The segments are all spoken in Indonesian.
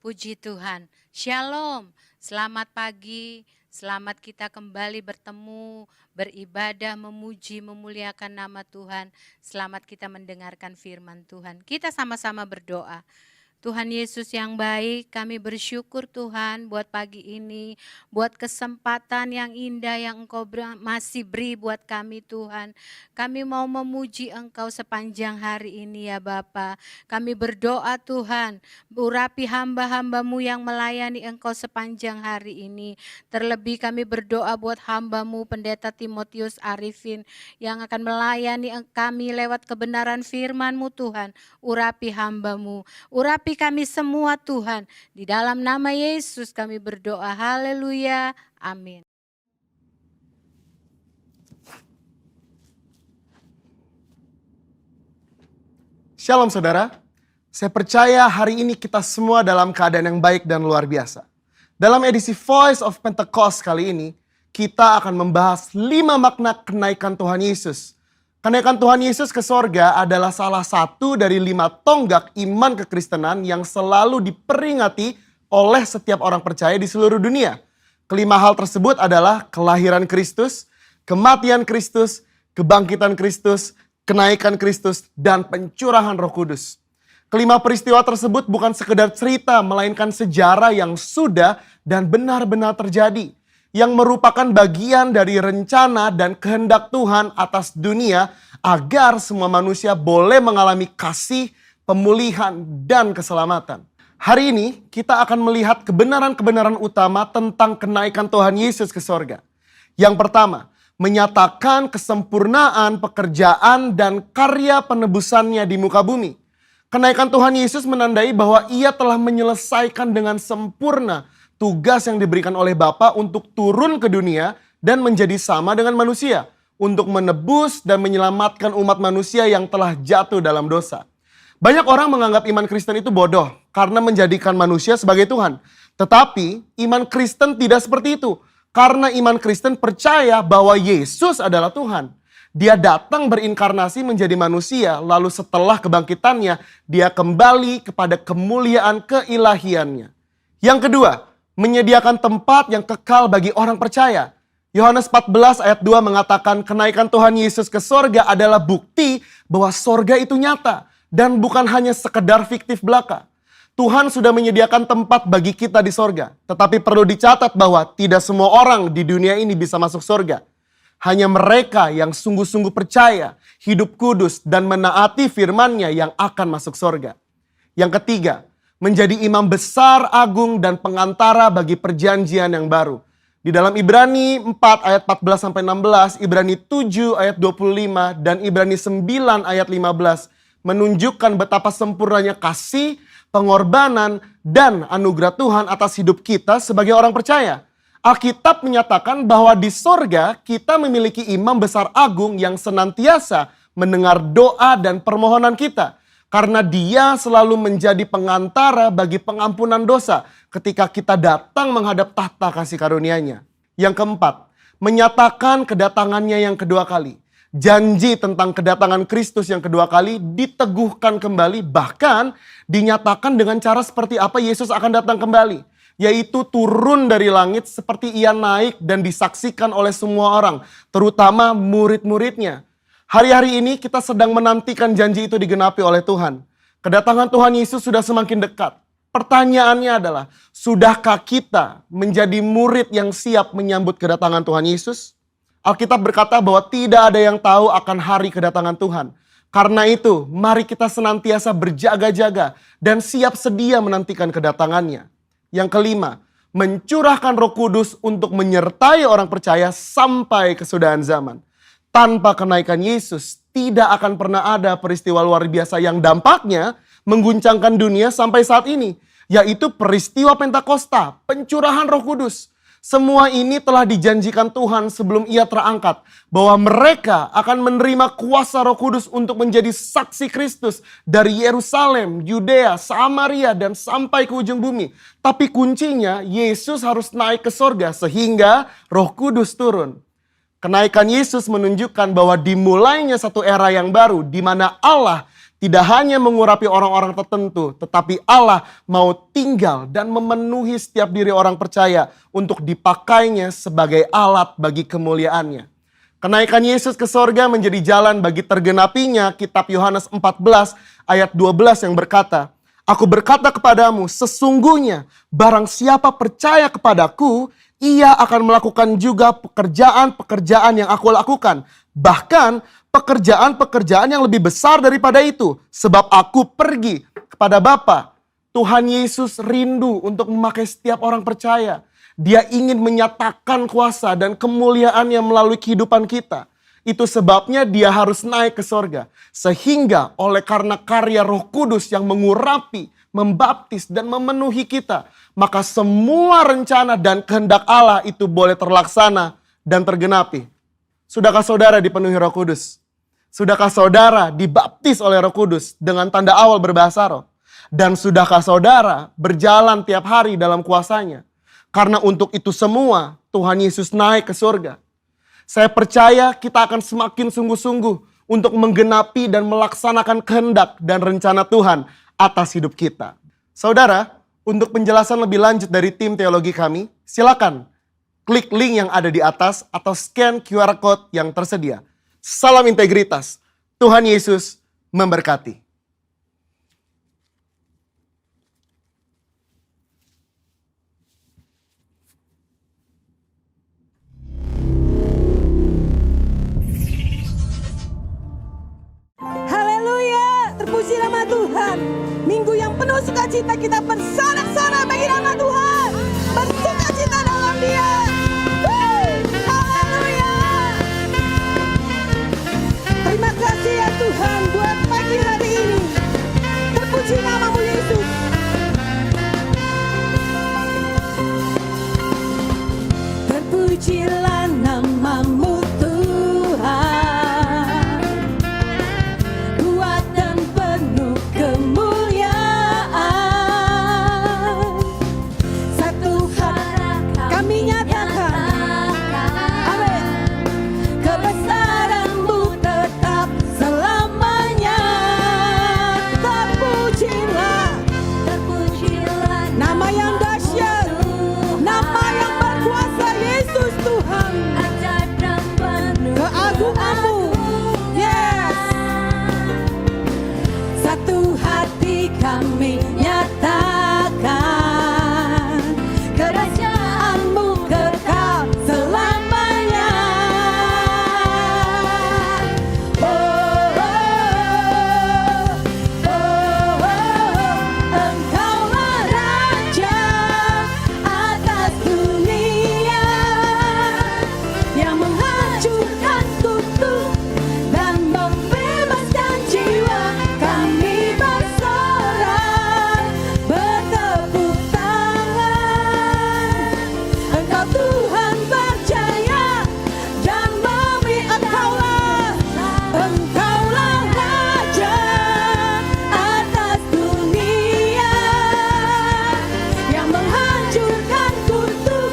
Puji Tuhan. Shalom. Selamat pagi. Selamat kita kembali bertemu, beribadah, memuji, memuliakan nama Tuhan. Selamat kita mendengarkan firman Tuhan. Kita sama-sama berdoa. Tuhan Yesus yang baik, kami bersyukur Tuhan buat pagi ini, buat kesempatan yang indah yang Engkau masih beri buat kami Tuhan. Kami mau memuji Engkau sepanjang hari ini ya Bapa. Kami berdoa Tuhan, urapi hamba-hambamu yang melayani Engkau sepanjang hari ini. Terlebih kami berdoa buat hambamu Pendeta Timotius Arifin yang akan melayani kami lewat kebenaran firman-Mu Tuhan. Urapi hambamu, urapi kami semua Tuhan. Di dalam nama Yesus kami berdoa. Haleluya. Amin. Shalom saudara, saya percaya hari ini kita semua dalam keadaan yang baik dan luar biasa. Dalam edisi Voice of Pentecost kali ini, kita akan membahas 5 makna kenaikan Tuhan Yesus. Kenaikan Tuhan Yesus ke sorga adalah salah satu dari 5 tonggak iman kekristenan yang selalu diperingati oleh setiap orang percaya di seluruh dunia. Kelima hal tersebut adalah kelahiran Kristus, kematian Kristus, kebangkitan Kristus, kenaikan Kristus, dan pencurahan Roh Kudus. Kelima peristiwa tersebut bukan sekedar cerita, melainkan sejarah yang sudah dan benar-benar terjadi, yang merupakan bagian dari rencana dan kehendak Tuhan atas dunia agar semua manusia boleh mengalami kasih, pemulihan, dan keselamatan. Hari ini kita akan melihat kebenaran-kebenaran utama tentang kenaikan Tuhan Yesus ke sorga. Yang pertama, menyatakan kesempurnaan pekerjaan dan karya penebusannya di muka bumi. Kenaikan Tuhan Yesus menandai bahwa ia telah menyelesaikan dengan sempurna tugas yang diberikan oleh Bapa untuk turun ke dunia dan menjadi sama dengan manusia, untuk menebus dan menyelamatkan umat manusia yang telah jatuh dalam dosa. Banyak orang menganggap iman Kristen itu bodoh karena menjadikan manusia sebagai Tuhan. Tetapi iman Kristen tidak seperti itu, karena iman Kristen percaya bahwa Yesus adalah Tuhan. Dia datang berinkarnasi menjadi manusia, lalu setelah kebangkitannya, dia kembali kepada kemuliaan keilahiannya. Yang kedua, menyediakan tempat yang kekal bagi orang percaya. Yohanes 14 ayat 2 mengatakan kenaikan Tuhan Yesus ke sorga adalah bukti bahwa sorga itu nyata dan bukan hanya sekedar fiktif belaka. Tuhan sudah menyediakan tempat bagi kita di sorga. Tetapi perlu dicatat bahwa tidak semua orang di dunia ini bisa masuk sorga. Hanya mereka yang sungguh-sungguh percaya, hidup kudus, dan menaati firman-Nya yang akan masuk sorga. Yang ketiga, menjadi imam besar, agung, dan pengantara bagi perjanjian yang baru. Di dalam Ibrani 4 ayat 14-16, Ibrani 7 ayat 25, dan Ibrani 9 ayat 15 menunjukkan betapa sempurnanya kasih, pengorbanan, dan anugerah Tuhan atas hidup kita sebagai orang percaya. Alkitab menyatakan bahwa di sorga kita memiliki imam besar agung yang senantiasa mendengar doa dan permohonan kita. Karena dia selalu menjadi pengantara bagi pengampunan dosa ketika kita datang menghadap tahta kasih karunia-Nya. Yang keempat, menyatakan kedatangannya yang kedua kali. Janji tentang kedatangan Kristus yang kedua kali diteguhkan kembali, bahkan dinyatakan dengan cara seperti apa Yesus akan datang kembali. Yaitu turun dari langit seperti ia naik dan disaksikan oleh semua orang, terutama murid-muridnya. Hari-hari ini kita sedang menantikan janji itu digenapi oleh Tuhan. Kedatangan Tuhan Yesus sudah semakin dekat. Pertanyaannya adalah, sudahkah kita menjadi murid yang siap menyambut kedatangan Tuhan Yesus? Alkitab berkata bahwa tidak ada yang tahu akan hari kedatangan Tuhan. Karena itu, mari kita senantiasa berjaga-jaga dan siap sedia menantikan kedatangannya. Yang kelima, mencurahkan Roh Kudus untuk menyertai orang percaya sampai kesudahan zaman. Tanpa kenaikan Yesus, tidak akan pernah ada peristiwa luar biasa yang dampaknya mengguncangkan dunia sampai saat ini. Yaitu peristiwa Pentakosta, pencurahan Roh Kudus. Semua ini telah dijanjikan Tuhan sebelum ia terangkat. Bahwa mereka akan menerima kuasa Roh Kudus untuk menjadi saksi Kristus dari Yerusalem, Yudea, Samaria, dan sampai ke ujung bumi. Tapi kuncinya, Yesus harus naik ke sorga sehingga Roh Kudus turun. Kenaikan Yesus menunjukkan bahwa dimulainya satu era yang baru di mana Allah tidak hanya mengurapi orang-orang tertentu, tetapi Allah mau tinggal dan memenuhi setiap diri orang percaya untuk dipakainya sebagai alat bagi kemuliaannya. Kenaikan Yesus ke sorga menjadi jalan bagi tergenapinya kitab Yohanes 14 ayat 12 yang berkata, "Aku berkata kepadamu, sesungguhnya barang siapa percaya kepadaku, ia akan melakukan juga pekerjaan-pekerjaan yang aku lakukan. Bahkan pekerjaan-pekerjaan yang lebih besar daripada itu. Sebab aku pergi kepada Bapa." Tuhan Yesus rindu untuk memakai setiap orang percaya. Dia ingin menyatakan kuasa dan kemuliaannya melalui kehidupan kita. Itu sebabnya dia harus naik ke sorga. Sehingga oleh karena karya Roh Kudus yang mengurapi, membaptis dan memenuhi kita, maka semua rencana dan kehendak Allah itu boleh terlaksana dan tergenapi. Sudahkah saudara dipenuhi Roh Kudus? Sudahkah saudara dibaptis oleh Roh Kudus dengan tanda awal berbahasa roh? Dan sudahkah saudara berjalan tiap hari dalam kuasanya? Karena untuk itu semua Tuhan Yesus naik ke surga. Saya percaya kita akan semakin sungguh-sungguh untuk menggenapi dan melaksanakan kehendak dan rencana Tuhan atas hidup kita. Saudara, untuk penjelasan lebih lanjut dari tim teologi kami, silakan klik link yang ada di atas atau scan QR Code yang tersedia. Salam integritas. Tuhan Yesus memberkati. Haleluya, terpuji nama Tuhan. Minggu yang penuh sukacita kita bersorak-sorai bagi nama Tuhan. Bersukacita dalam Dia. Haleluya. Terima kasih ya Tuhan buat pagi hari ini. Terpuji nama-Mu Yesus. Terpujilah nama-Mu Tuhan. Kuat dan penuh kemuliaan. Satu hal kami nyatakan. Amin. Kebesaran-Mu tetap selamanya. Terpujilah nama yang dahsyat, nama yang berkuasa, Yesus Tuhan. Keagungan-Mu, yes. Satu hati kami nyatakan, kerajaan-Mu kekal selamanya. Oh, oh, oh, oh, Engkaulah Raja atas dunia yang menghancurkan kutuk dan membebaskan jiwa. Kami bersorak, bertepuk tangan. Engkau Tuhan percaya dan memberi. Engkaulah Raja atas dunia yang menghancurkan kutuk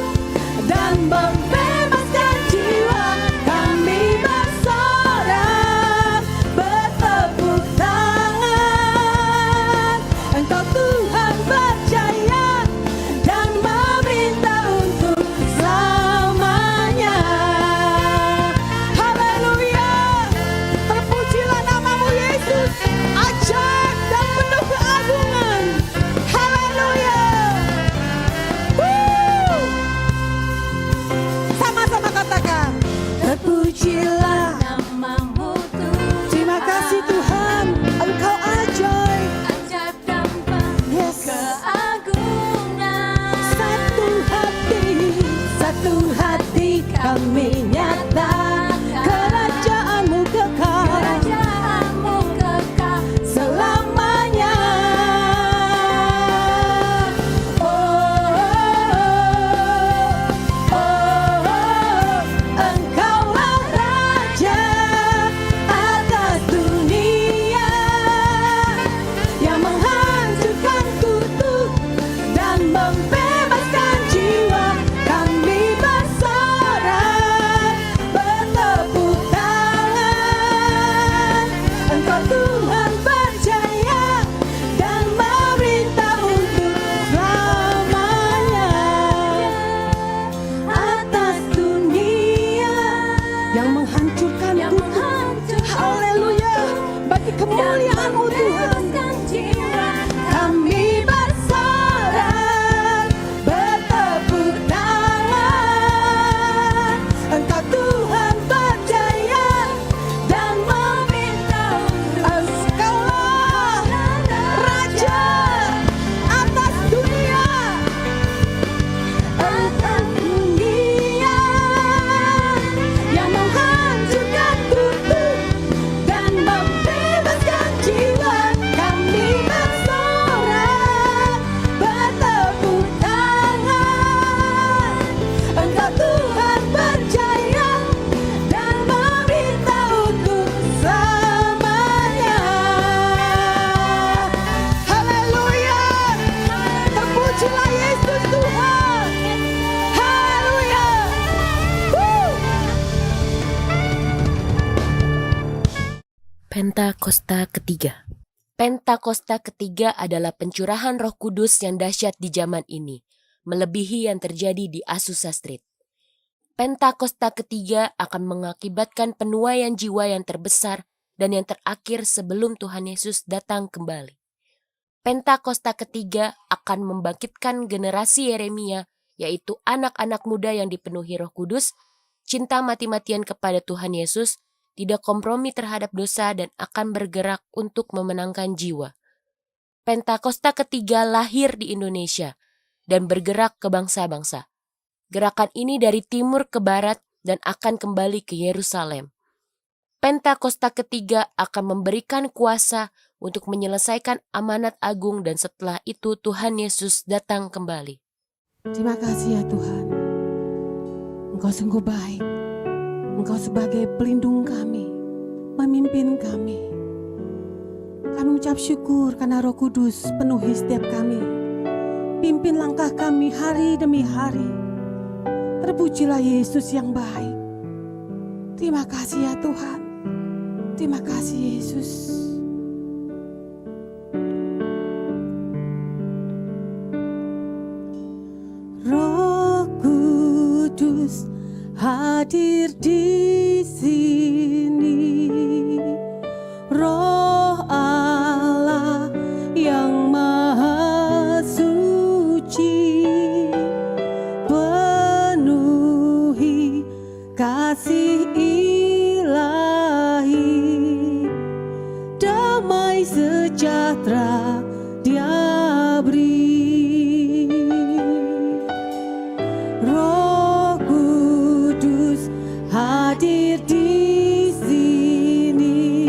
dan membebaskan jiwa. Kami bersorak, bertepuk tangan. Engkau Tuhan percaya dan memerintah untuk selamanya. Haleluya. Terpujilah nama-Mu Yesus, ajaib dan penuh keagungan. Haleluya. Sama-sama katakan, terpujilah nama-Mu Tuhan. Terima kasih Tuhan, Engkau ajaib. Yes. Satu hati kami nyata, kerajaan-Mu kekal selamanya. Oh, oh, oh, Engkaulah Raja atas dunia yang menghancurkan kutuk dan membebaskan jiwa. Kami bersorak, menghancurkan Tuhan. Haleluya, bagi kemuliaan-Mu Tuhan. Kami bersorak, bertepuk tangan. Engkau Tuhan percaya dan meminta. Engkaulah Raja atas dunia. Engkau dunia yang menghancurkan kutub dan membebaskan jiwa. Kami bersorak, bertepuk tangan. Engkau Tuhan percaya dan meminta untuk selamanya. Haleluya, terpujilah Yesus Tuhan. Haleluya. Pentakosta ketiga. Pentakosta ketiga adalah pencurahan Roh Kudus yang dahsyat di zaman ini, melebihi yang terjadi di Azusa Street. Pentakosta ketiga akan mengakibatkan penuaian jiwa yang terbesar dan yang terakhir sebelum Tuhan Yesus datang kembali. Pentakosta ketiga akan membangkitkan generasi Yeremia, yaitu anak-anak muda yang dipenuhi Roh Kudus, cinta mati-matian kepada Tuhan Yesus, tidak kompromi terhadap dosa dan akan bergerak untuk memenangkan jiwa. Pentakosta ketiga lahir di Indonesia dan bergerak ke bangsa-bangsa. Gerakan ini dari timur ke barat dan akan kembali ke Yerusalem. Pentakosta ketiga akan memberikan kuasa untuk menyelesaikan amanat agung dan setelah itu Tuhan Yesus datang kembali. Terima kasih ya Tuhan. Engkau sungguh baik. Engkau sebagai pelindung kami, pemimpin kami. Kami ucap syukur karena Roh Kudus penuhi setiap kami. Pimpin langkah kami hari demi hari. Terpujilah Yesus yang baik. Terima kasih ya Tuhan. Terima kasih Yesus. Roh Kudus hadir di sini, Roh Allah yang Maha Suci, penuhi kasih ilahi, damai sejahtera Dia beri. Roh Kudus hadir di sini,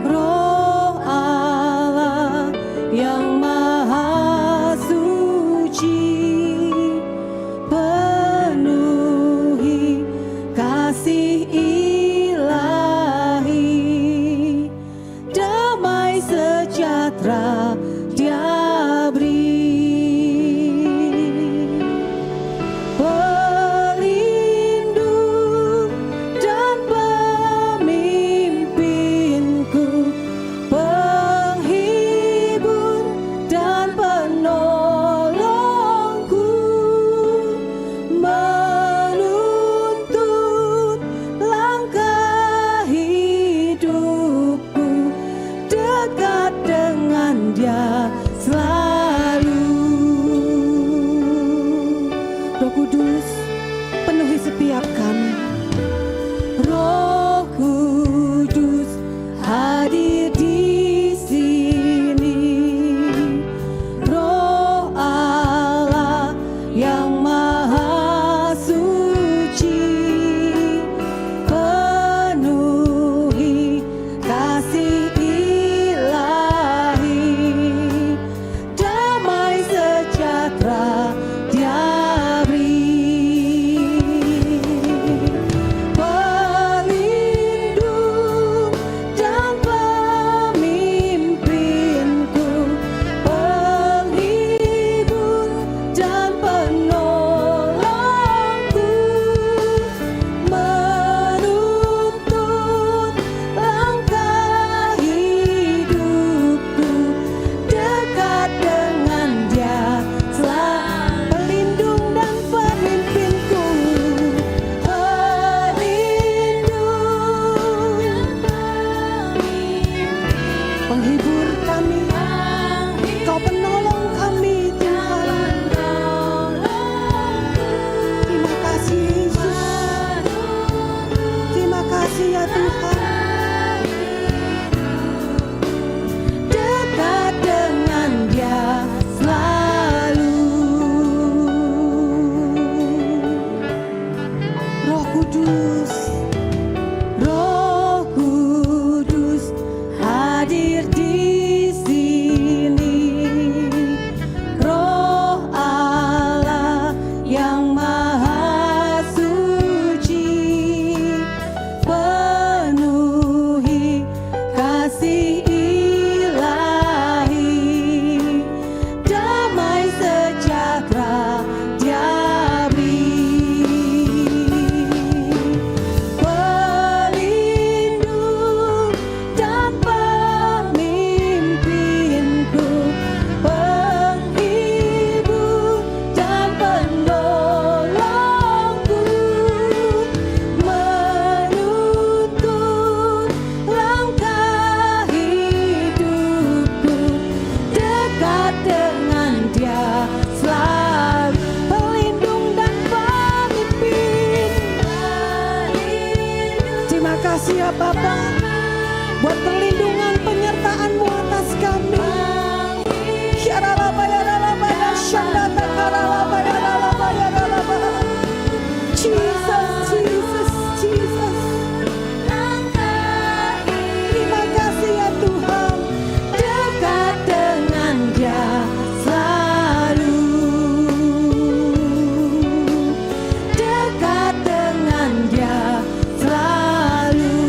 Roh Allah yang Maha Suci, penuhi kasih ilahi, damai sejahtera Dia beri. Pelindung dan pemimpinku, penghibur dan penolongku, menuntun langkah hidupku, dekat dengan Dia selalu. Roh Kudus penuhi setiap kami. Roh Kudus hadir di sini, Roh Allah yang Maha Suci, penuhi kasih ilahi, damai sejahtera Dia beri. Kudus, Roh Kudus hadir di sini. Roh Allah yang Maha Suci, penuhi kasih ilahi, damai sejahtera Dia beri. Pelindung dan pemimpinku, penghibur dan penolongku, menuntun langkah hidupku, dekat dengan Dia selalu. Pelindung dan pemimpin. Terima kasih ya Bapa, buat perlindungan penyertaan-Mu atas kami. Jesus, Jesus, Jesus. Terima kasih ya Tuhan, dekat dengan Dia selalu, dekat dengan Dia selalu,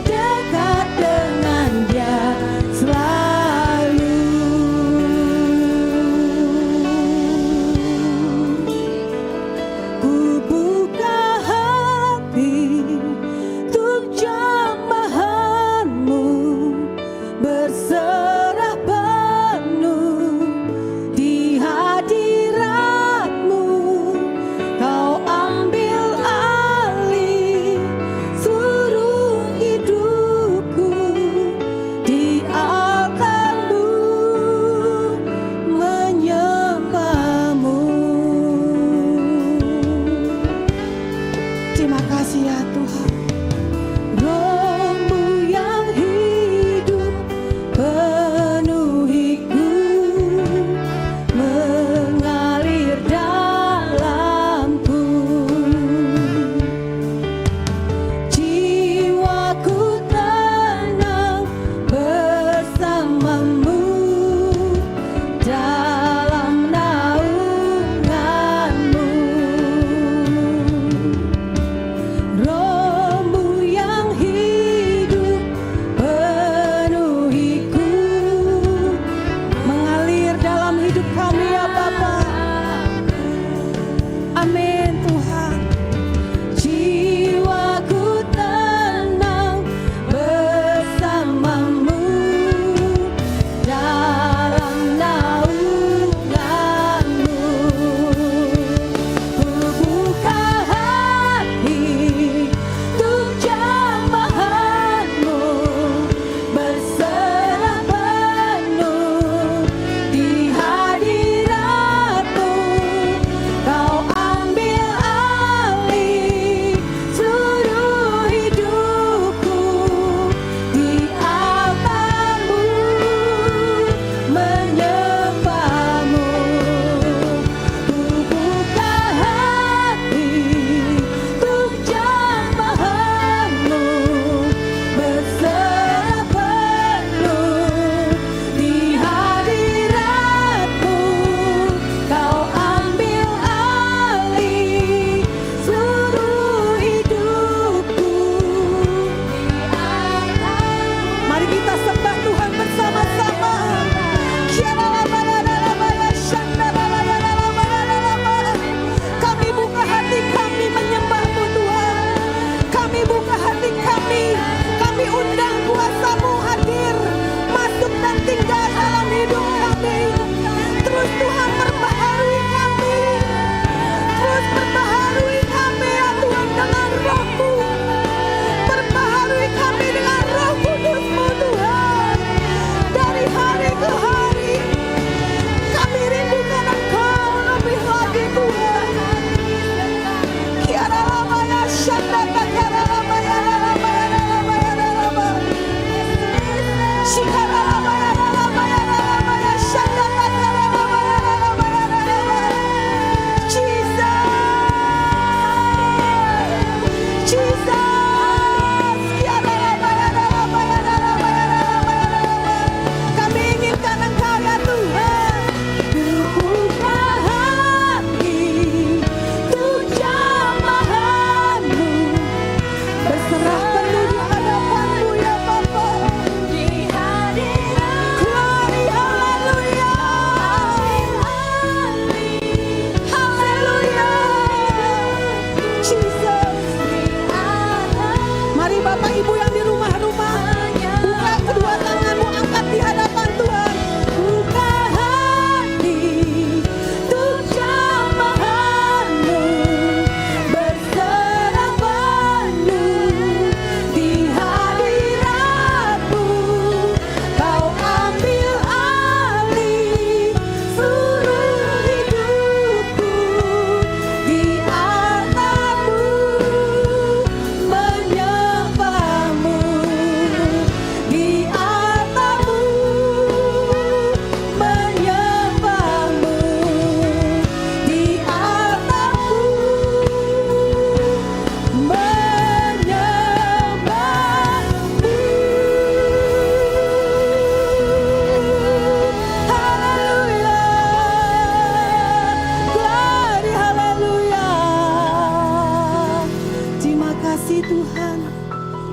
dekat dengan Dia selalu. Ku buka hati untuk jamahan-Mu, berserah penuh di hadirat-Mu. Kau ambil alih seluruh hidupku, di altar-Mu menyembah-Mu. Terima kasih ya Tuhan. Roh-Mu yang hidup penuhiku, mengalir dalamku. Jiwaku tenang bersama-Mu, dalam naungan-Mu. Roh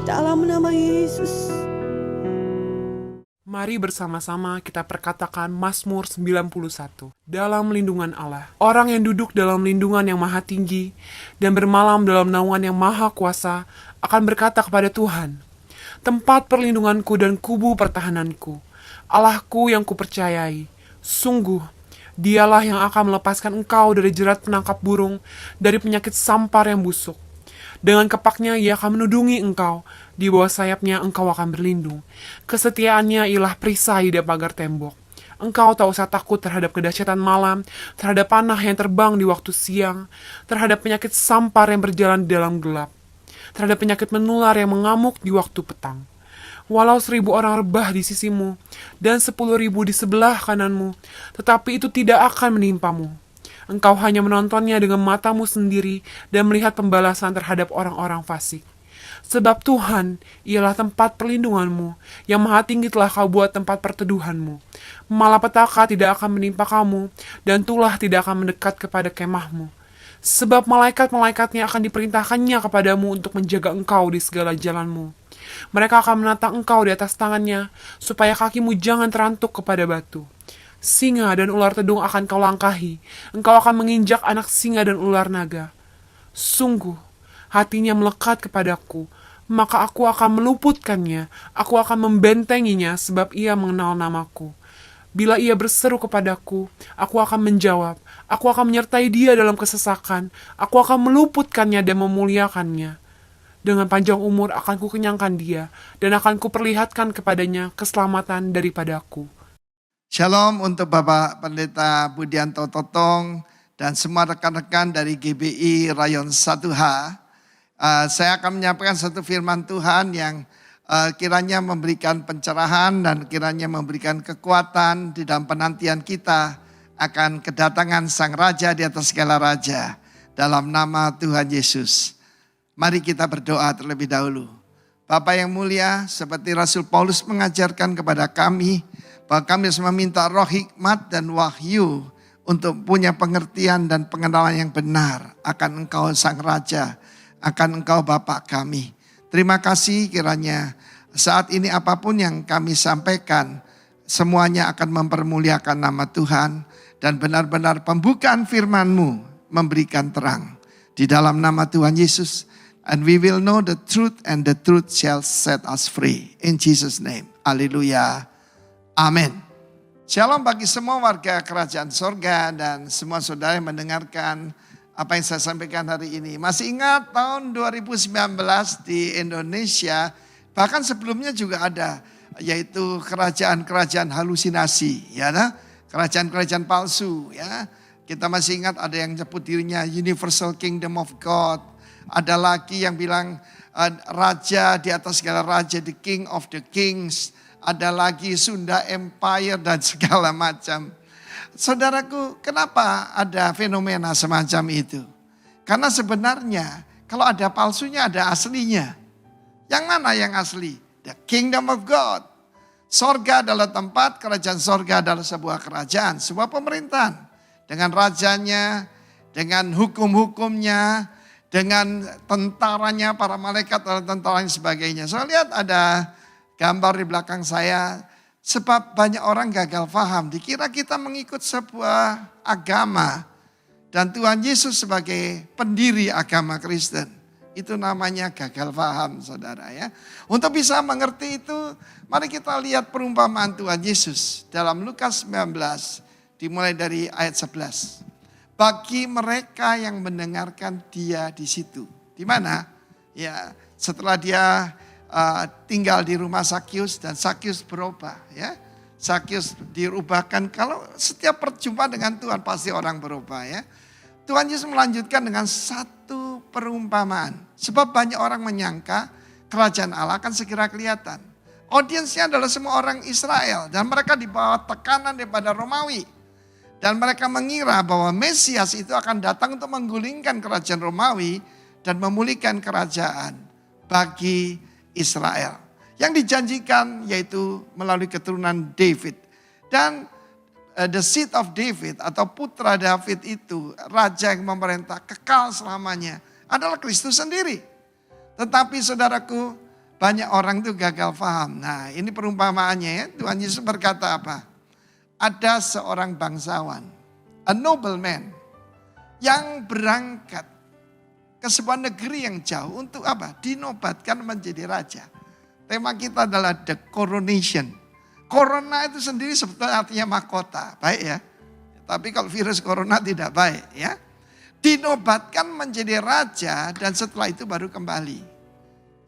dalam nama Yesus. Mari bersama-sama kita perkatakan Mazmur 91. Dalam lindungan Allah. Orang yang duduk dalam lindungan yang maha tinggi dan bermalam dalam naungan yang maha kuasa akan berkata kepada Tuhan, tempat perlindunganku dan kubu pertahananku, Allahku yang kupercayai. Sungguh, dialah yang akan melepaskan engkau dari jerat penangkap burung, dari penyakit sampar yang busuk. Dengan kepaknya ia akan menudungi engkau, di bawah sayapnya engkau akan berlindung. Kesetiaannya ialah perisai di pagar tembok. Engkau tak usah takut terhadap kedahsyatan malam, terhadap panah yang terbang di waktu siang, terhadap penyakit sampar yang berjalan di dalam gelap, terhadap penyakit menular yang mengamuk di waktu petang. Walau 1.000 orang rebah di sisimu, dan 10.000 di sebelah kananmu, tetapi itu tidak akan menimpamu. Engkau hanya menontonnya dengan matamu sendiri dan melihat pembalasan terhadap orang-orang fasik. Sebab Tuhan ialah tempat perlindunganmu, yang maha tinggi telah kau buat tempat perteduhanmu. Malapetaka tidak akan menimpa kamu, dan tulah tidak akan mendekat kepada kemahmu. Sebab malaikat-malaikatnya akan diperintahkannya kepadamu untuk menjaga engkau di segala jalanmu. Mereka akan menatang engkau di atas tangannya, supaya kakimu jangan terantuk kepada batu. Singa dan ular tedung akan kau langkahi, engkau akan menginjak anak singa dan ular naga. Sungguh, hatinya melekat kepadaku, maka aku akan meluputkannya, aku akan membentenginya sebab ia mengenal namaku. Bila ia berseru kepadaku, aku akan menjawab, aku akan menyertai dia dalam kesesakan, aku akan meluputkannya dan memuliakannya. Dengan panjang umur akan kukenyangkan dia, dan akan kuperlihatkan kepadanya keselamatan daripadaku. Shalom untuk Bapak Pendeta Budianto Totong dan semua rekan-rekan dari GBI Rayon 1H. Saya akan menyampaikan satu firman Tuhan yang kiranya memberikan pencerahan dan kiranya memberikan kekuatan di dalam penantian kita akan kedatangan Sang Raja di atas segala raja. Dalam nama Tuhan Yesus. Mari kita berdoa terlebih dahulu. Bapa yang mulia, seperti Rasul Paulus mengajarkan kepada kami, bahwa kami harus meminta roh hikmat dan wahyu untuk punya pengertian dan pengenalan yang benar akan Engkau Sang Raja, akan Engkau Bapa kami. Terima kasih kiranya saat ini apapun yang kami sampaikan, semuanya akan mempermuliakan nama Tuhan dan benar-benar pembukaan firman-Mu memberikan terang. Di dalam nama Tuhan Yesus, and we will know the truth and the truth shall set us free. In Jesus' name, haleluya. Amin. Shalom bagi semua warga kerajaan sorga dan semua saudara yang mendengarkan apa yang saya sampaikan hari ini. Masih ingat tahun 2019 di Indonesia, bahkan sebelumnya juga ada, yaitu kerajaan-kerajaan halusinasi, ya, kerajaan-kerajaan palsu, ya. Kita masih ingat ada yang nyebut dirinya Universal Kingdom of God. Ada lagi yang bilang raja di atas segala raja, the King of the Kings. Ada lagi Sunda Empire dan segala macam. Saudaraku, kenapa ada fenomena semacam itu? Karena sebenarnya kalau ada palsunya ada aslinya. Yang mana yang asli? The Kingdom of God. Sorga adalah tempat, kerajaan sorga adalah sebuah kerajaan, sebuah pemerintahan. Dengan rajanya, dengan hukum-hukumnya, dengan tentaranya, para malaikat dan tentara dan sebagainya. Saya lihat ada gambar di belakang saya, sebab banyak orang gagal paham. Dikira kita mengikut sebuah agama dan Tuhan Yesus sebagai pendiri agama Kristen. Itu namanya gagal paham, saudara, ya. Untuk bisa mengerti itu, mari kita lihat perumpamaan Tuhan Yesus dalam Lukas 19, dimulai dari ayat 11. Bagi mereka yang mendengarkan dia di situ. Di mana? Ya, setelah dia tinggal di rumah Sakyus dan Sakyus berubah, ya. Sakyus dirubahkan, kalau setiap perjumpaan dengan Tuhan pasti orang berubah, ya. Tuhan Yesus melanjutkan dengan satu perumpamaan. Sebab banyak orang menyangka kerajaan Allah akan segera kelihatan. Audiensnya adalah semua orang Israel dan mereka di bawah tekanan daripada Romawi. Dan mereka mengira bahwa Mesias itu akan datang untuk menggulingkan kerajaan Romawi dan memulihkan kerajaan bagi Israel. Yang dijanjikan yaitu melalui keturunan David. Dan the seed of David atau putra David itu, raja yang memerintah kekal selamanya, adalah Kristus sendiri. Tetapi saudaraku, banyak orang tuh gagal paham. Nah, ini perumpamaannya ya. Tuhan Yesus berkata apa? Ada seorang bangsawan, a nobleman, yang berangkat ke sebuah negeri yang jauh untuk apa? Dinobatkan menjadi raja. Tema kita adalah the coronation. Corona itu sendiri sebetulnya artinya mahkota, baik ya. Tapi kalau virus corona tidak baik ya. Dinobatkan menjadi raja dan setelah itu baru kembali.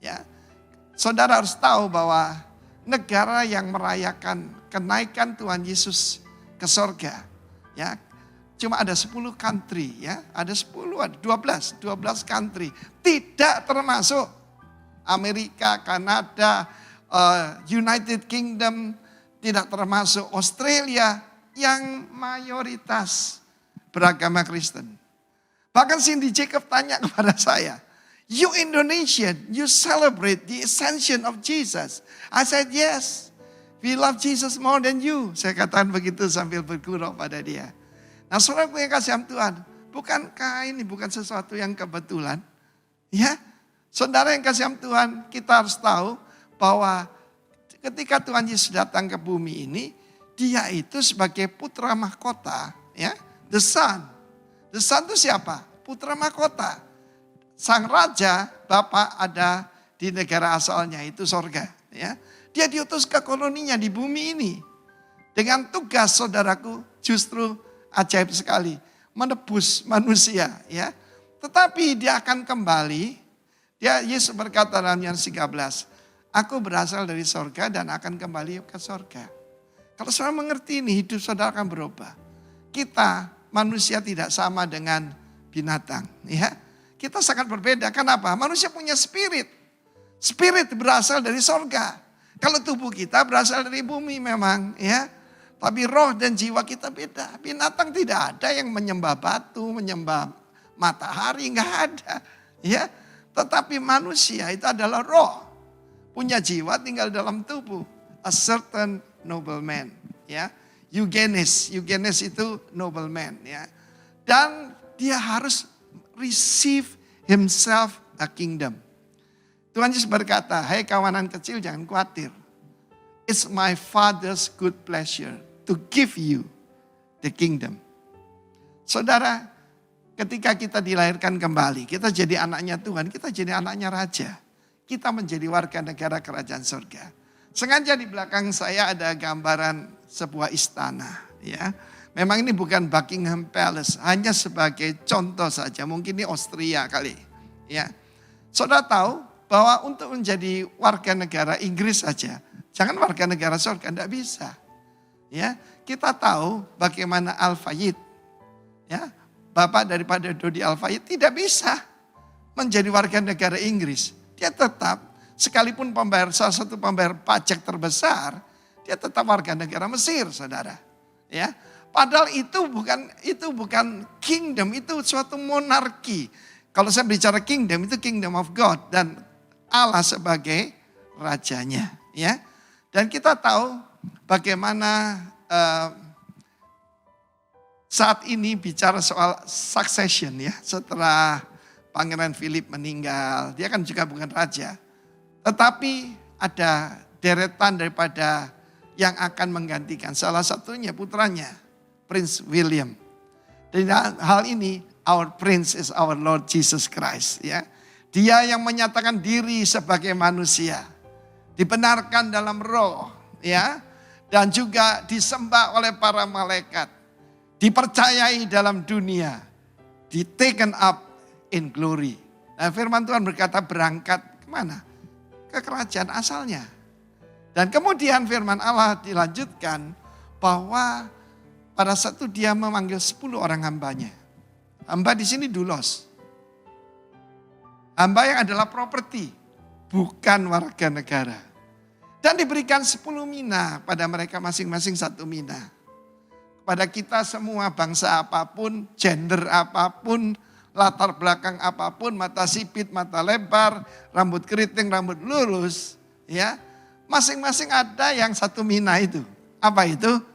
Ya. Saudara harus tahu bahwa negara yang merayakan kenaikan Tuhan Yesus ke sorga, ya, cuma ada 10 country, ya, ada 10, ada 12 country, tidak termasuk Amerika, Kanada, United Kingdom, tidak termasuk Australia yang mayoritas beragama Kristen. Bahkan Cindy Jacob tanya kepada saya, "You Indonesian, you celebrate the ascension of Jesus." I said, "Yes, we love Jesus more than you." Saya katakan begitu sambil bergurau pada dia. Nah, saudara yang kasih Tuhan, bukankah ini bukan sesuatu yang kebetulan? Ya, saudara yang kasih Tuhan, kita harus tahu bahwa ketika Tuhan Yesus datang ke bumi ini, dia itu sebagai putra mahkota, ya, the Son. The Son itu siapa? Putra mahkota. Sang raja, Bapa ada di negara asalnya, itu sorga. Ya. Dia diutus ke koloninya di bumi ini. Dengan tugas, saudaraku, justru ajaib sekali. Menebus manusia. Ya. Tetapi dia akan kembali. Yesus berkata dalam Yohanes 13, "Aku berasal dari sorga dan akan kembali ke sorga." Kalau saudara mengerti ini, hidup saudara akan berubah. Kita manusia tidak sama dengan binatang. Ya. Kita sangat berbeda. Kenapa? Manusia punya spirit. Spirit berasal dari sorga. Kalau tubuh kita berasal dari bumi memang, ya. Tapi roh dan jiwa kita beda. Binatang tidak ada yang menyembah batu, menyembah matahari, enggak ada. Ya. Tetapi manusia itu adalah roh. Punya jiwa tinggal dalam tubuh. A certain nobleman, ya. Eugenes itu nobleman, ya. Dan dia harus receive himself a kingdom. Tuhan Yesus berkata, "Hai kawanan kecil, jangan khawatir. It's my Father's good pleasure to give you the kingdom." Saudara, ketika kita dilahirkan kembali, kita jadi anaknya Tuhan, kita jadi anaknya raja. Kita menjadi warga negara kerajaan surga. Sengaja di belakang saya ada gambaran sebuah istana, ya. Memang ini bukan Buckingham Palace, hanya sebagai contoh saja. Mungkin ini Austria kali, ya. Saudara tahu bahwa untuk menjadi warga negara Inggris saja, jangan warga negara surga, tidak bisa. Ya, kita tahu bagaimana Al-Fayed, ya, bapak daripada Dodi Al-Fayed tidak bisa menjadi warga negara Inggris. Dia tetap, sekalipun salah satu pembayar pajak terbesar, dia tetap warga negara Mesir, saudara. Ya. Padahal itu bukan kingdom, itu suatu monarki. Kalau saya bicara kingdom, itu kingdom of God dan Allah sebagai rajanya, ya. Dan kita tahu bagaimana saat ini bicara soal succession, ya. Setelah Pangeran Philip meninggal, dia kan juga bukan raja. Tetapi ada deretan daripada yang akan menggantikan, salah satunya putranya, Prince William. Dan hal ini, our Prince is our Lord Jesus Christ. Ya. Dia yang menyatakan diri sebagai manusia. Dibenarkan dalam roh. Ya. Dan juga disembah oleh para malaikat. Dipercayai dalam dunia. Di taken up in glory. Nah, firman Tuhan berkata berangkat kemana? Ke kerajaan asalnya. Dan kemudian firman Allah dilanjutkan bahwa pada saat itu dia memanggil 10 orang hambanya. Hamba di sini doulos. Hamba yang adalah properti, bukan warga negara. Dan diberikan 10 mina pada mereka masing-masing 1 mina. Pada kita semua bangsa apapun, gender apapun, latar belakang apapun, mata sipit, mata lebar, rambut keriting, rambut lurus, ya. Masing-masing ada yang 1 mina itu. Apa itu?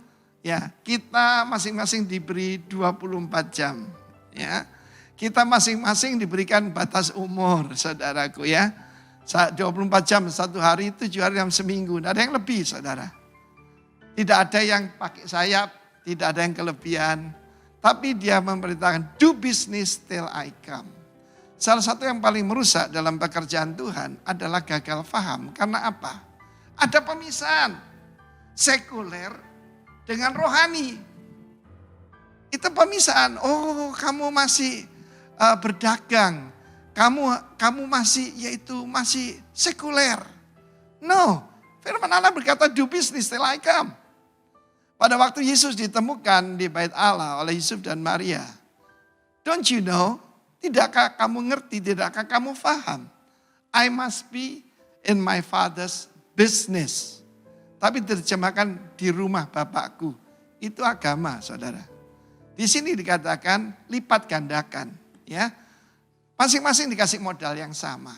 Ya, kita masing-masing diberi 24 jam. Ya, kita masing-masing diberikan batas umur, saudaraku ya. 24 jam, satu hari, 7 hari dalam seminggu. Tidak ada yang lebih, saudara. Tidak ada yang pakai sayap, tidak ada yang kelebihan. Tapi dia memberitakan, do business till I come. Salah satu yang paling merusak dalam pekerjaan Tuhan adalah gagal faham. Karena apa? Ada pemisahan sekuler dengan rohani. Itu pemisahan. Oh, kamu masih berdagang. Kamu masih sekuler. No, firman Allah berkata do business till I come. Pada waktu Yesus ditemukan di bait Allah oleh Yusuf dan Maria. Don't you know? Tidakkah kamu ngerti, tidakkah kamu paham? I must be in my father's business. Tapi terjemahkan di rumah Bapakku. Itu agama, saudara. Di sini dikatakan lipat gandakan. Ya, masing-masing dikasih modal yang sama.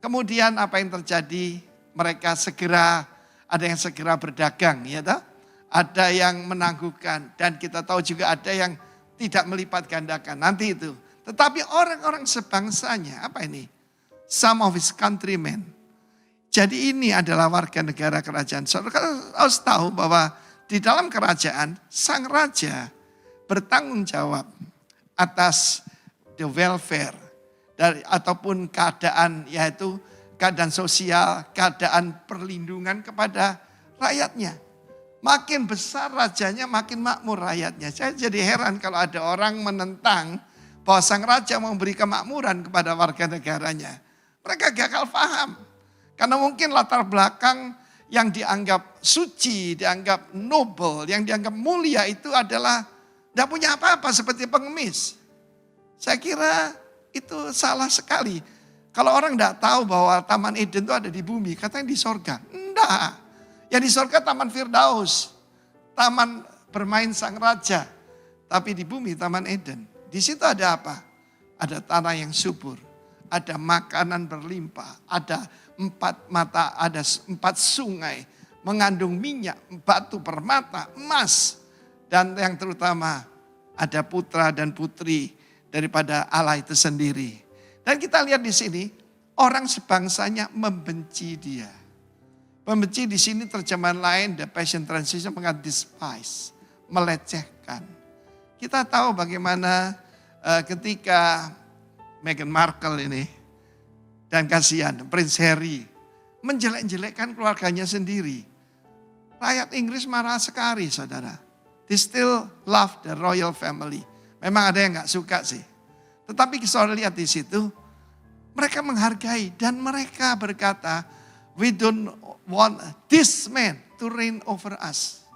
Kemudian apa yang terjadi? Mereka ada yang segera berdagang, ya toh? Ada yang menangguhkan. Dan kita tahu juga ada yang tidak melipat gandakan. Nanti itu. Tetapi orang-orang sebangsanya, apa ini? Some of his countrymen. Jadi ini adalah warga negara kerajaan. Saudara harus tahu bahwa di dalam kerajaan, sang raja bertanggung jawab atas the welfare. Ataupun keadaan, yaitu keadaan sosial, keadaan perlindungan kepada rakyatnya. Makin besar rajanya, makin makmur rakyatnya. Saya jadi heran kalau ada orang menentang bahwa sang raja memberi kemakmuran kepada warga negaranya. Mereka gagal paham. Karena mungkin latar belakang yang dianggap suci, dianggap noble, yang dianggap mulia itu adalah tidak punya apa-apa seperti pengemis. Saya kira itu salah sekali. Kalau orang tidak tahu bahwa Taman Eden itu ada di bumi, katanya di sorga. Enggak. Yang di sorga Taman Firdaus. Taman bermain sang raja. Tapi di bumi Taman Eden. Di situ ada apa? Ada tanah yang subur, ada makanan berlimpah, ada 4 mata, ada 4 sungai, mengandung minyak, batu permata, emas. Dan yang terutama ada putra dan putri daripada Allah itu sendiri. Dan kita lihat di sini, orang sebangsanya membenci dia. Membenci di sini terjemahan lain, The Passion Translation mengatakan despise, melecehkan. Kita tahu bagaimana ketika Meghan Markle ini dan kasihan Prince Harry menjelek-jelekkan keluarganya sendiri. Rakyat Inggris marah sekali, saudara. They still love the royal family. Memang ada yang gak suka sih. Tetapi saudara lihat di situ, mereka menghargai dan mereka berkata, we don't want this man to reign over us.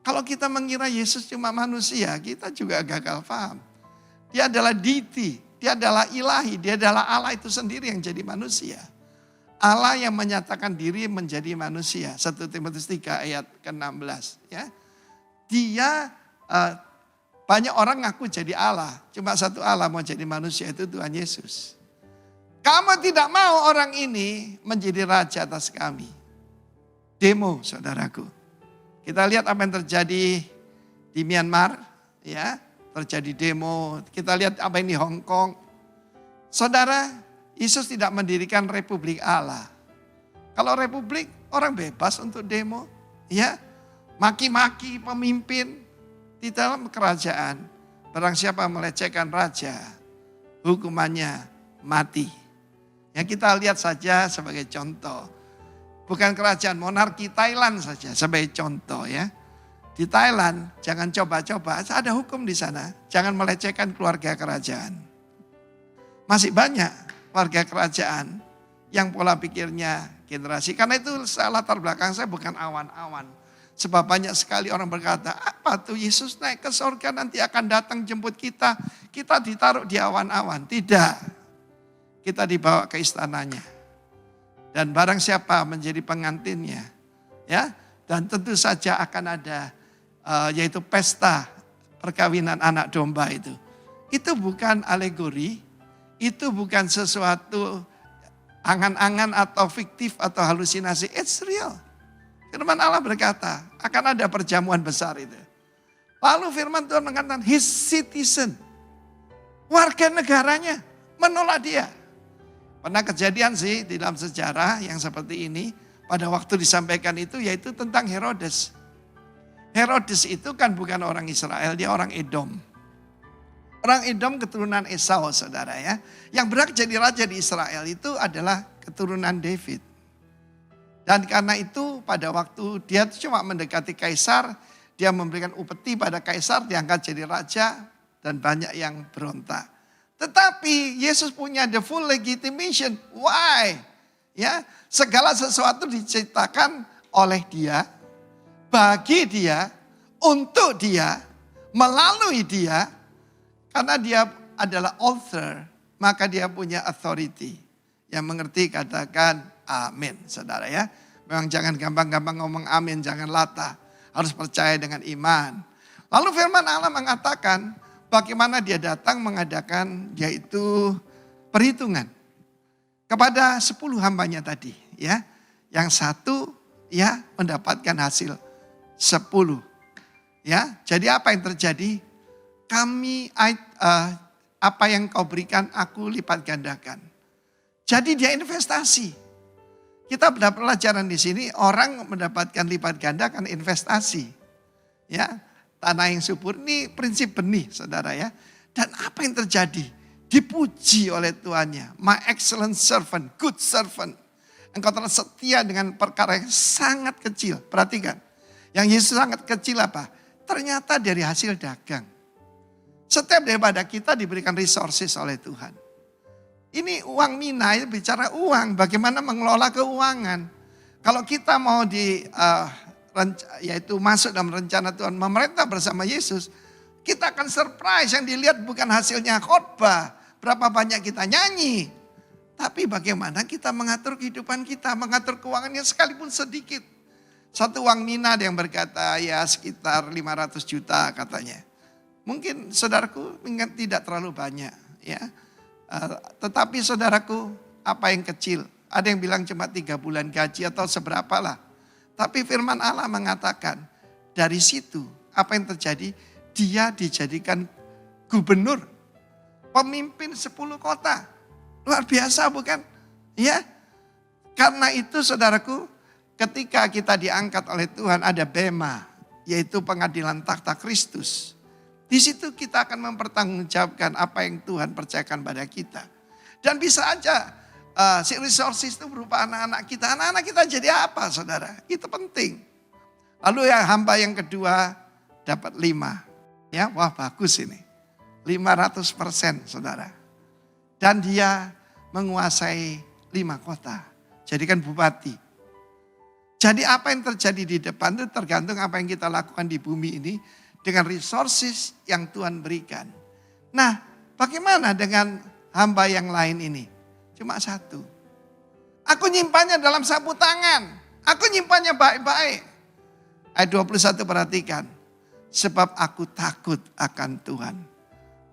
Kalau kita mengira Yesus cuma manusia, kita juga gagal paham. Dia adalah deity, dia adalah ilahi, dia adalah Allah itu sendiri yang jadi manusia. Allah yang menyatakan diri menjadi manusia. 1 Timotius 3 ayat ke-16. Ya. Dia, banyak orang ngaku jadi Allah. Cuma satu Allah mau jadi manusia, itu Tuhan Yesus. Kamu tidak mau orang ini menjadi raja atas kami. Demo, saudaraku. Kita lihat apa yang terjadi di Myanmar, ya, terjadi demo. Kita lihat apa yang di Hong Kong. Saudara, Yesus tidak mendirikan Republik Allah. Kalau Republik, orang bebas untuk demo, ya, maki-maki pemimpin di dalam kerajaan. Barang siapa melecehkan raja, hukumannya mati. Ya, kita lihat saja sebagai contoh. Bukan kerajaan monarki Thailand saja sebagai contoh ya. Di Thailand jangan coba-coba, ada hukum di sana. Jangan melecehkan keluarga kerajaan. Masih banyak warga kerajaan yang pola pikirnya generasi. Karena itu latar belakang saya bukan awan-awan. Sebab banyak sekali orang berkata, apa tuh Yesus naik ke surga nanti akan datang jemput kita. Kita ditaruh di awan-awan. Tidak. Kita dibawa ke istananya. Dan barang siapa menjadi pengantinnya, ya, dan tentu saja akan ada yaitu pesta perkawinan anak domba itu. Itu bukan alegori, itu bukan sesuatu angan-angan atau fiktif atau halusinasi, it's real. Firman Allah berkata, akan ada perjamuan besar itu. Lalu firman Tuhan mengatakan, his citizen, warga negaranya menolak dia. Pernah kejadian sih di dalam sejarah yang seperti ini. Pada waktu disampaikan itu yaitu tentang Herodes. Herodes itu kan bukan orang Israel, dia orang Edom. Orang Edom keturunan Esau, saudara ya. Yang berhak jadi raja di Israel itu adalah keturunan David. Dan karena itu pada waktu dia cuma mendekati kaisar, dia memberikan upeti pada kaisar, diangkat jadi raja dan banyak yang berontak. Tetapi Yesus punya the full legitimation. Why? Ya, segala sesuatu diciptakan oleh dia, bagi dia, untuk dia, melalui dia, karena dia adalah author, maka dia punya authority. Yang mengerti katakan amin, saudara ya. Memang jangan gampang-gampang ngomong amin, jangan latah. Harus percaya dengan iman. Lalu firman Allah mengatakan bagaimana dia datang mengadakan yaitu perhitungan. Kepada 10 hambanya tadi ya. Yang satu ya mendapatkan hasil 10. Ya, jadi apa yang terjadi? Apa yang kau berikan aku lipat gandakan. Jadi dia investasi. Kita mendapat pelajaran di sini orang mendapatkan lipat ganda kan investasi. Ya, tanah yang subur ini prinsip benih saudara ya. Dan apa yang terjadi? Dipuji oleh tuannya. My excellent servant, good servant. Engkau telah setia dengan perkara yang sangat kecil. Perhatikan. Yang Yesus sangat kecil apa? Ternyata dari hasil dagang. Setiap daripada kita diberikan resources oleh Tuhan. Ini uang mina, itu bicara uang. Bagaimana mengelola keuangan. Kalau kita mau yaitu masuk dalam rencana Tuhan memerintah bersama Yesus. Kita akan surprise, yang dilihat bukan hasilnya khotbah, berapa banyak kita nyanyi. Tapi bagaimana kita mengatur kehidupan kita, mengatur keuangannya sekalipun sedikit. Satu uang mina ada yang berkata ya sekitar 500 juta katanya. Mungkin saudaraku ingat tidak terlalu banyak ya. Tetapi saudaraku apa yang kecil, ada yang bilang cuma 3 bulan gaji atau seberapa lah. Tapi firman Allah mengatakan dari situ apa yang terjadi? Dia dijadikan gubernur, pemimpin 10 kota. Luar biasa bukan? Ya. Karena itu saudaraku, ketika kita diangkat oleh Tuhan ada bema, yaitu pengadilan takhta Kristus. Di situ kita akan mempertanggungjawabkan apa yang Tuhan percayakan pada kita. Dan bisa aja si resources itu berupa anak-anak kita. Anak-anak kita jadi apa saudara? Itu penting. Lalu yang hamba yang kedua dapat 5. Ya, wah bagus ini. 500% saudara. Dan dia menguasai 5 kota. Jadikan bupati. Jadi apa yang terjadi di depan itu tergantung apa yang kita lakukan di bumi ini. Dengan resources yang Tuhan berikan. Nah, bagaimana dengan hamba yang lain ini? Cuma 1. Aku nyimpannya dalam sapu tangan. Aku nyimpannya baik-baik. Ayat 21 perhatikan. Sebab aku takut akan Tuhan.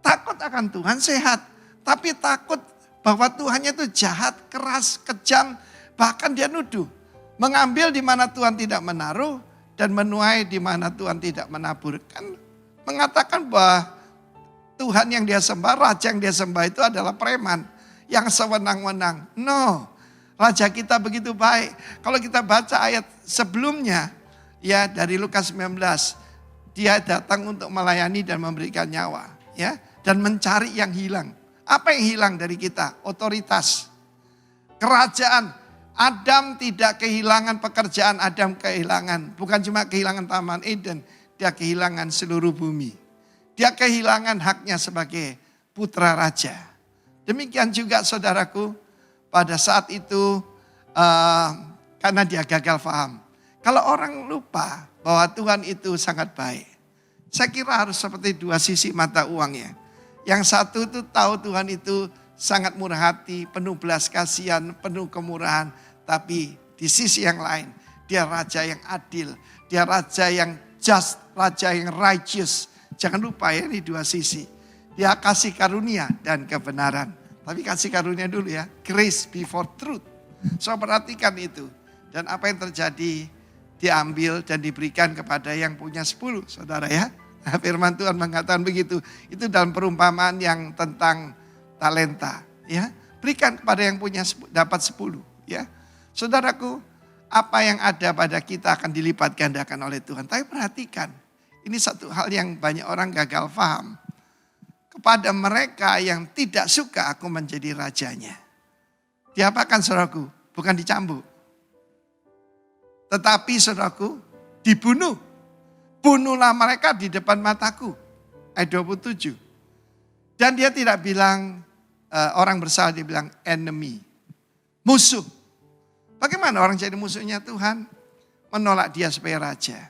Takut akan Tuhan sehat. Tapi takut bahwa Tuhannya itu jahat, keras, kejam. Bahkan dia nuduh. Mengambil di mana Tuhan tidak menaruh. Dan menuai di mana Tuhan tidak menabur. Kan mengatakan bahwa Tuhan yang dia sembah, raja yang dia sembah itu adalah preman. Yang sewenang-wenang. No. Raja kita begitu baik. Kalau kita baca ayat sebelumnya. Ya dari Lukas 19. Dia datang untuk melayani dan memberikan nyawa. Ya, dan mencari yang hilang. Apa yang hilang dari kita? Otoritas. Kerajaan. Adam tidak kehilangan pekerjaan, Adam kehilangan. Bukan cuma kehilangan Taman Eden. Dia kehilangan seluruh bumi. Dia kehilangan haknya sebagai putra raja. Demikian juga saudaraku. Pada saat itu karena dia gagal paham. Kalau orang lupa bahwa Tuhan itu sangat baik. Saya kira harus seperti 2 sisi mata uangnya. Yang satu itu tahu Tuhan itu sangat murah hati, penuh belas kasihan, penuh kemurahan. Tapi di sisi yang lain, dia raja yang adil. Dia raja yang just, raja yang righteous. Jangan lupa ya ini 2 sisi. Dia kasih karunia dan kebenaran. Tapi kasih karunia dulu ya, grace before truth. So perhatikan itu. Dan apa yang terjadi? Diambil dan diberikan kepada yang punya 10, saudara ya. Firman Tuhan mengatakan begitu. Itu dalam perumpamaan yang tentang talenta. Ya, berikan kepada yang punya dapat 10. Ya, saudaraku, apa yang ada pada kita akan dilipat gandakan oleh Tuhan. Tapi perhatikan, ini satu hal yang banyak orang gagal paham. Kepada mereka yang tidak suka aku menjadi rajanya. Diapakan saudaraku? Bukan dicambuk. Tetapi saudaraku, dibunuh. Bunuhlah mereka di depan mataku. Ayat 27. Dan dia tidak bilang orang bersalah, dia bilang enemy. Musuh. Bagaimana orang jadi musuhnya Tuhan? Menolak dia sebagai raja.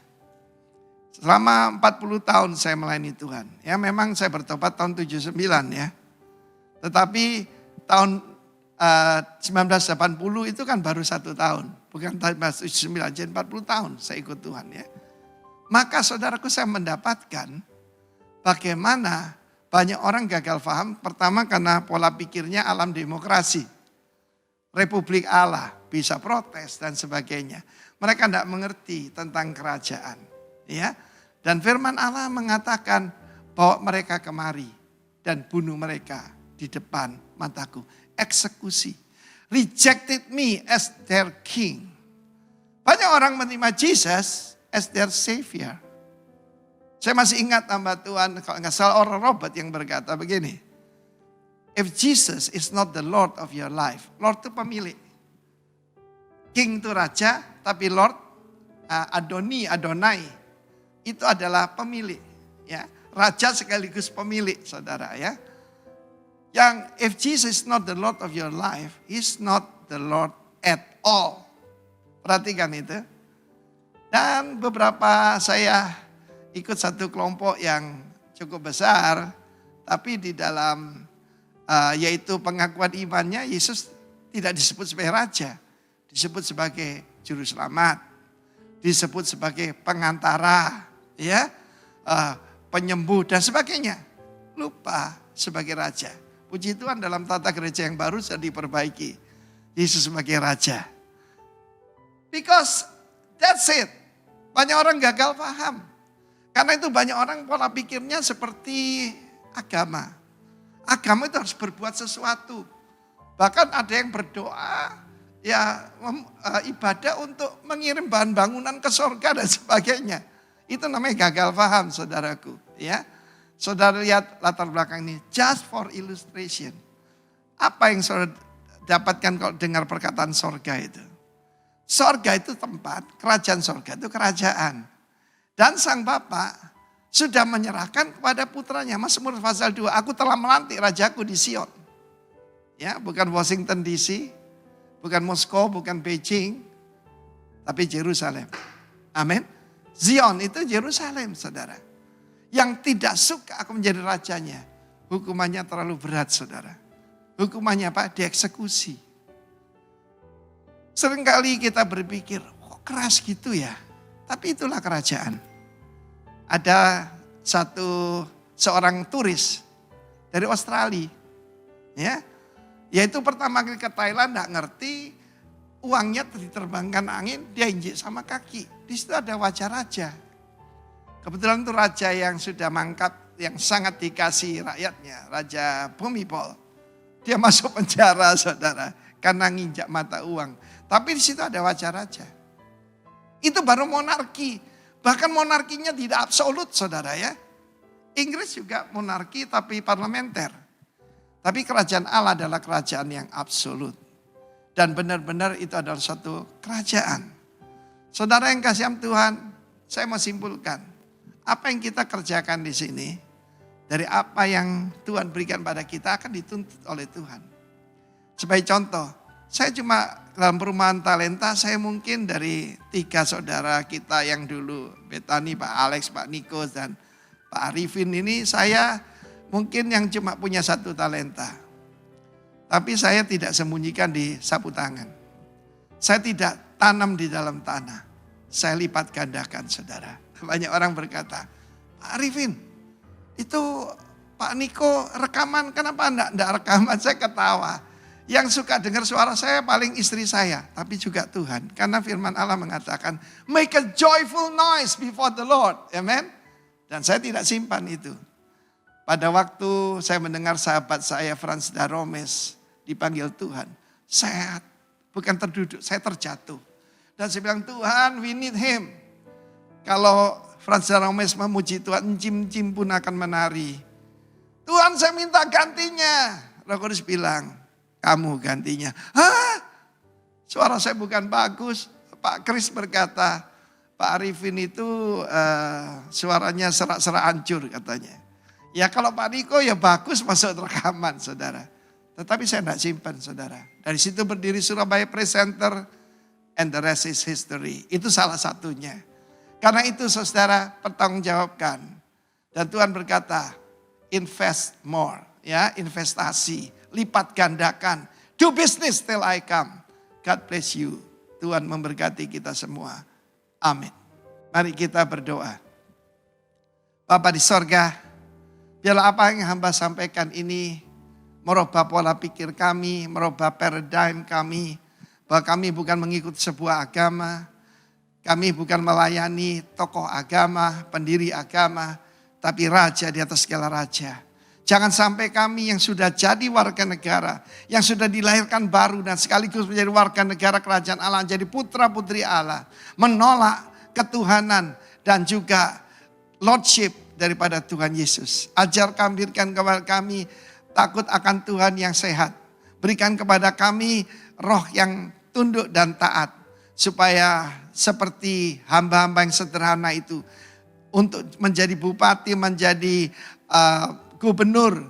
Selama 40 tahun saya melayani Tuhan. Ya memang saya bertobat tahun 79 ya. Tetapi tahun 1980 itu kan baru 1 tahun. Bukan tahun 1979, jadi 40 tahun saya ikut Tuhan ya. Maka saudaraku saya mendapatkan bagaimana banyak orang gagal paham. Pertama karena pola pikirnya alam demokrasi. Republik Allah, bisa protes dan sebagainya. Mereka tidak mengerti tentang kerajaan. Ya. Dan firman Allah mengatakan bawa mereka kemari dan bunuh mereka di depan mataku. Eksekusi. Rejected me as their king. Banyak orang menerima Jesus as their savior. Saya masih ingat hamba Tuhan, kalau nggak salah orang Robert yang berkata begini. If Jesus is not the Lord of your life, Lord itu pemilik. King itu raja, tapi Lord, Adonai, itu adalah pemilik. Ya, raja sekaligus pemilik, saudara ya. Yang if Jesus is not the Lord of your life, He's not the Lord at all. Perhatikan itu. Dan beberapa saya ikut satu kelompok yang cukup besar, tapi di dalam yaitu pengakuan imannya Yesus tidak disebut sebagai raja, disebut sebagai juru selamat, disebut sebagai pengantara, ya, penyembuh dan sebagainya. Lupa sebagai raja. Puji Tuhan dalam tata gereja yang baru sudah diperbaiki. Yesus sebagai raja. Because that's it. Banyak orang gagal paham. Karena itu banyak orang pola pikirnya seperti agama. Agama itu harus berbuat sesuatu. Bahkan ada yang berdoa, ya ibadah untuk mengirim bahan bangunan ke surga dan sebagainya. Itu namanya gagal paham, saudaraku. Ya, saudara lihat latar belakang ini, just for illustration. Apa yang saudara dapatkan kalau dengar perkataan surga itu? Surga itu tempat, kerajaan surga itu kerajaan. Dan sang Bapa sudah menyerahkan kepada putranya. Mazmur pasal 2, aku telah melantik rajaku di Sion. Ya, bukan Washington DC, bukan Moskow, bukan Beijing, tapi Yerusalem. Amin. Zion itu Yerusalem, saudara. Yang tidak suka aku menjadi rajanya, hukumannya terlalu berat, saudara. Hukumannya apa? Dieksekusi. Seringkali kita berpikir, kok keras gitu ya? Tapi itulah kerajaan. Ada seorang turis dari Australia, ya, yaitu pertama kali ke Thailand nggak ngerti, uangnya diterbangkan angin, dia injek sama kaki. Di situ ada wajah raja. Kebetulan itu raja yang sudah mangkat, yang sangat dikasih rakyatnya, Raja Bhumibol. Dia masuk penjara, saudara, karena nginjak mata uang. Tapi di situ ada wajah raja. Itu baru monarki. Bahkan monarkinya tidak absolut, saudara ya. Inggris juga monarki tapi parlementer. Tapi kerajaan Allah adalah kerajaan yang absolut. Dan benar-benar itu adalah satu kerajaan. Saudara yang kasih Tuhan, saya mau simpulkan. Apa yang kita kerjakan di sini, dari apa yang Tuhan berikan pada kita akan dituntut oleh Tuhan. Sebagai contoh, saya cuma dalam perumahan talenta, saya mungkin dari 3 saudara kita yang dulu, Betani, Pak Alex, Pak Niko, dan Pak Arifin ini, saya mungkin yang cuma punya 1 talenta. Tapi saya tidak sembunyikan di sapu tangan. Saya tidak tanam di dalam tanah. Saya lipat gandakan, saudara. Banyak orang berkata, Pak Arifin, itu Pak Niko rekaman, kenapa enggak rekaman? Saya ketawa. Yang suka dengar suara saya paling istri saya, tapi juga Tuhan. Karena firman Allah mengatakan, make a joyful noise before the Lord. Amen. Dan saya tidak simpan itu. Pada waktu saya mendengar sahabat saya Frans Daromes dipanggil Tuhan. Sehat, bukan terduduk, saya terjatuh. Dan saya bilang, Tuhan, we need him. Kalau Franz Rames memuji Tuhan, cim-cim pun akan menari. Tuhan, saya minta gantinya. Roh Kudus bilang, kamu gantinya. Hah? Suara saya bukan bagus. Pak Kris berkata, Pak Arifin itu suaranya serak-serak hancur katanya. Ya kalau Pak Niko ya bagus masuk rekaman saudara. Tetapi saya tidak simpan saudara. Dari situ berdiri Surabaya Praise Center and the rest is history. Itu salah satunya. Karena itu saudara pertanggungjawabkan. Dan Tuhan berkata invest more. Ya investasi. Lipat gandakan. Do business till I come. God bless you. Tuhan memberkati kita semua. Amin. Mari kita berdoa. Bapa di sorga, biarlah apa yang hamba sampaikan ini merubah pola pikir kami, merubah paradigm kami. Bahwa kami bukan mengikuti sebuah agama, kami bukan melayani tokoh agama, pendiri agama, tapi raja di atas segala raja. Jangan sampai kami yang sudah jadi warga negara, yang sudah dilahirkan baru dan sekaligus menjadi warga negara kerajaan Allah, jadi putra putri Allah, menolak ketuhanan dan juga lordship daripada Tuhan Yesus. Ajar kami, berikan kepada kami takut akan Tuhan yang sehat. Berikan kepada kami roh yang tunduk dan taat. Supaya seperti hamba-hamba yang sederhana itu, untuk menjadi bupati, menjadi gubernur,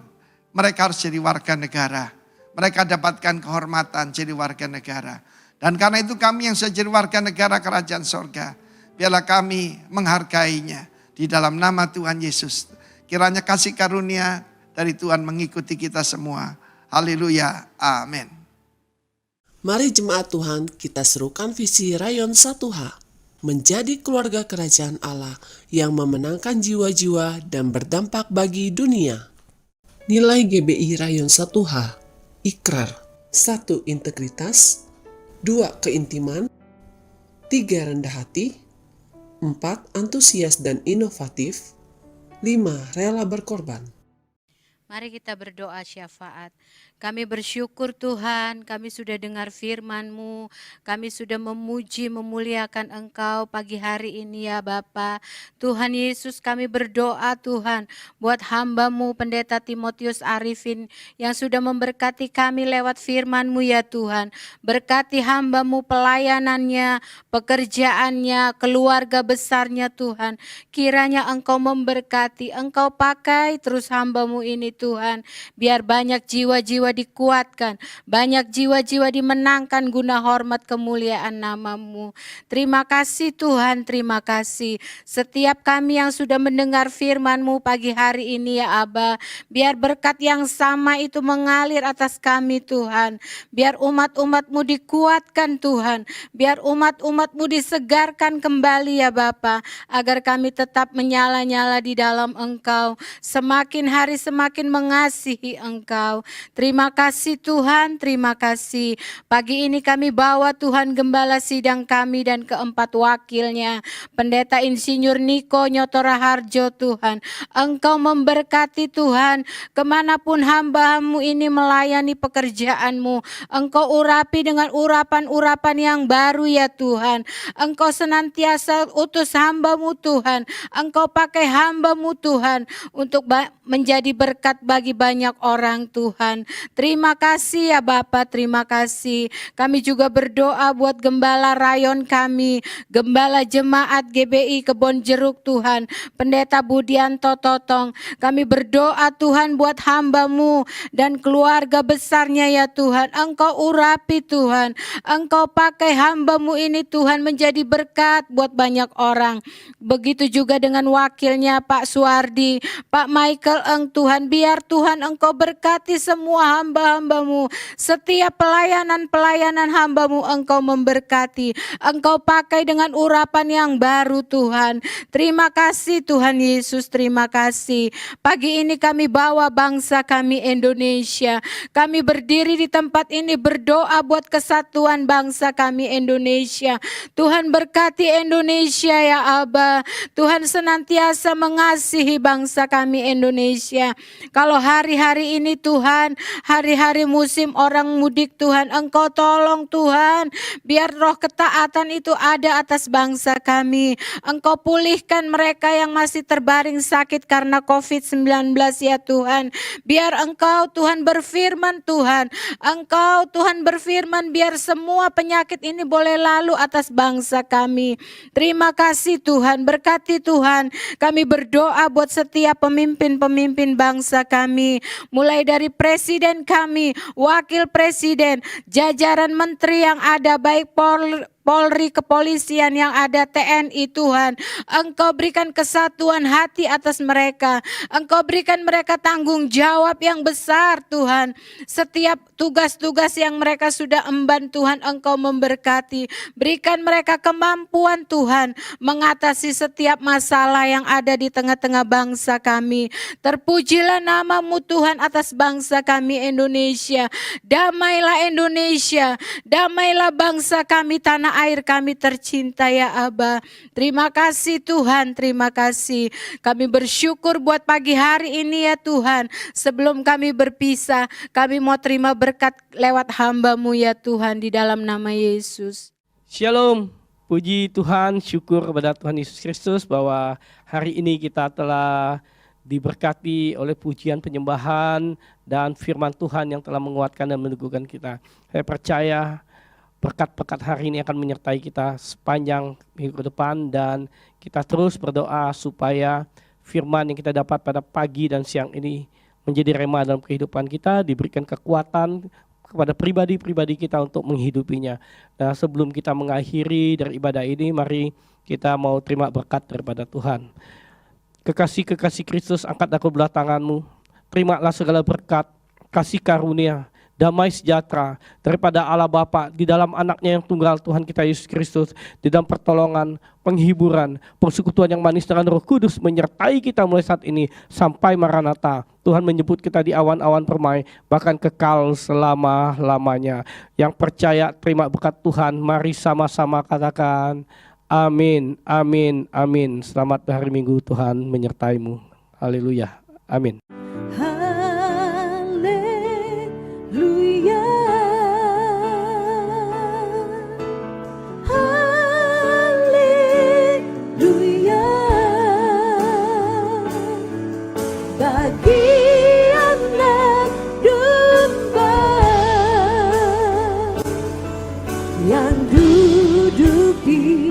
mereka harus jadi warga negara. Mereka dapatkan kehormatan jadi warga negara. Dan karena itu kami yang sudah jadi warga negara kerajaan sorga, biarlah kami menghargainya di dalam nama Tuhan Yesus. Kiranya kasih karunia dari Tuhan mengikuti kita semua. Haleluya. Amin. Mari jemaat Tuhan kita serukan visi Rayon 1H. Menjadi keluarga kerajaan Allah yang memenangkan jiwa-jiwa dan berdampak bagi dunia. Nilai GBI Rayon 1H, ikrar, 1. Integritas, 2. Keintiman, 3. Rendah hati, 4. Antusias dan inovatif, 5. Rela berkorban. Mari kita berdoa syafaat. Kami bersyukur Tuhan, kami sudah dengar firman-Mu, kami sudah memuji, memuliakan Engkau pagi hari ini ya Bapa. Tuhan Yesus kami berdoa Tuhan, buat hamba-Mu Pendeta Timotius Arifin yang sudah memberkati kami lewat firman-Mu ya Tuhan. Berkati hamba-Mu pelayanannya, pekerjaannya, keluarga besarnya Tuhan. Kiranya Engkau memberkati, Engkau pakai terus hamba-Mu ini Tuhan. Biar banyak jiwa-jiwa dikuatkan, banyak jiwa-jiwa dimenangkan guna hormat kemuliaan nama-Mu. Terima kasih Tuhan, terima kasih. Setiap kami yang sudah mendengar firman-Mu pagi hari ini ya Aba, biar berkat yang sama itu mengalir atas kami Tuhan. Biar umat-umat-Mu dikuatkan Tuhan, biar umat-umat-Mu disegarkan kembali ya Bapa, agar kami tetap menyala-nyala di dalam Engkau, semakin hari semakin mengasihi Engkau. Terima kasih Tuhan, terima kasih. Pagi ini kami bawa Tuhan gembala sidang kami dan keempat wakilnya, Pendeta Insinyur Niko Nyotora Harjo Tuhan. Engkau memberkati Tuhan, kemanapun hamba-Mu ini melayani pekerjaan-Mu. Engkau urapi dengan urapan-urapan yang baru ya Tuhan. Engkau senantiasa utus hamba-Mu Tuhan. Engkau pakai hamba-Mu Tuhan untuk menjadi berkat bagi banyak orang Tuhan. Terima kasih ya Bapa, terima kasih. Kami juga berdoa buat gembala rayon kami, gembala jemaat GBI Kebon Jeruk Tuhan, Pendeta Budianto Totong. Kami berdoa Tuhan buat hamba-Mu dan keluarga besarnya ya Tuhan. Engkau urapi Tuhan, Engkau pakai hamba-Mu ini Tuhan menjadi berkat buat banyak orang. Begitu juga dengan wakilnya Pak Suardi, Pak Michael Tuhan, biar Tuhan Engkau berkati semua hamba-hamba-Mu. Setiap pelayanan-pelayanan hamba-Mu Engkau memberkati. Engkau pakai dengan urapan yang baru Tuhan. Terima kasih Tuhan Yesus, terima kasih. Pagi ini kami bawa bangsa kami Indonesia. Kami berdiri di tempat ini berdoa buat kesatuan bangsa kami Indonesia. Tuhan berkati Indonesia ya Aba. Tuhan senantiasa mengasihi bangsa kami Indonesia. Kalau hari-hari ini Tuhan hari-hari musim orang mudik Tuhan, Engkau tolong Tuhan, biar roh ketaatan itu ada atas bangsa kami. Engkau pulihkan mereka yang masih terbaring sakit karena COVID-19 ya Tuhan. Biar Engkau Tuhan berfirman Tuhan, Engkau Tuhan berfirman biar semua penyakit ini boleh lalu atas bangsa kami. Terima kasih Tuhan, berkati Tuhan. Kami berdoa buat setiap pemimpin-pemimpin bangsa kami, mulai dari presiden kami, wakil presiden, jajaran menteri yang ada, baik Polri, kepolisian yang ada, TNI Tuhan. Engkau berikan kesatuan hati atas mereka. Engkau berikan mereka tanggung jawab yang besar Tuhan. Setiap tugas-tugas yang mereka sudah emban Tuhan, Engkau memberkati. Berikan mereka kemampuan Tuhan mengatasi setiap masalah yang ada di tengah-tengah bangsa kami. Terpujilah nama-Mu Tuhan atas bangsa kami Indonesia. Damailah Indonesia, damailah bangsa kami, tanah air kami tercinta ya Aba. Terima kasih Tuhan, terima kasih. Kami bersyukur buat pagi hari ini ya Tuhan. Sebelum kami berpisah, kami mau terima berkat lewat hamba-Mu ya Tuhan, di dalam nama Yesus. Shalom, puji Tuhan, syukur kepada Tuhan Yesus Kristus bahwa hari ini kita telah diberkati oleh pujian penyembahan dan firman Tuhan yang telah menguatkan dan meneguhkan kita. Saya percaya berkat-berkat hari ini akan menyertai kita sepanjang minggu ke depan, dan kita terus berdoa supaya firman yang kita dapat pada pagi dan siang ini menjadi rema dalam kehidupan kita, diberikan kekuatan kepada pribadi-pribadi kita untuk menghidupinya. Nah, sebelum kita mengakhiri dari ibadah ini, mari kita mau terima berkat daripada Tuhan. Kekasih-kekasih Kristus, angkatlah kedua tanganmu, terimalah segala berkat, kasih karunia, damai sejahtera daripada Allah Bapa di dalam anaknya yang tunggal Tuhan kita Yesus Kristus, di dalam pertolongan, penghiburan, persekutuan yang manis dengan Roh Kudus menyertai kita mulai saat ini sampai Maranatha. Tuhan menyebut kita di awan-awan permai, bahkan kekal selama-lamanya. Yang percaya terima berkat Tuhan, mari sama-sama katakan amin, amin, amin. Selamat hari Minggu, Tuhan menyertaimu. Haleluya, amin. Yang duduk di